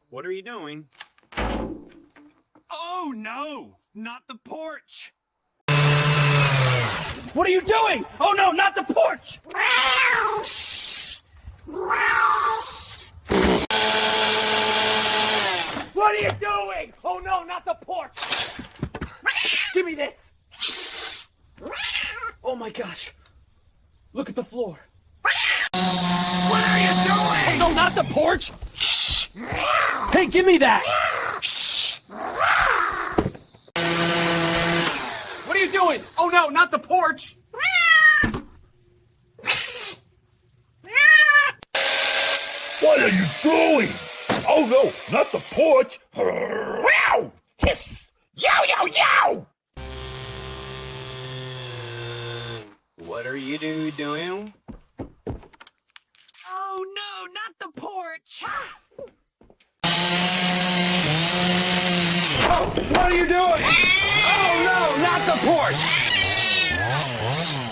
What are you doing? Oh no, not the porch! What are you doing? Oh no, not the porch! What are you doing? Oh no, not the porch! Give me this! Oh my gosh. Look at the floor. What are you doing? Oh no, not the porch! Hey, give me that! What are you doing? Oh no, not the porch! What are you doing? Oh no, not the porch! Wow! Hiss! Yow, yow, yow! What are you doing? Oh no, not the porch! Oh, what are you doing? Oh no, not the porch!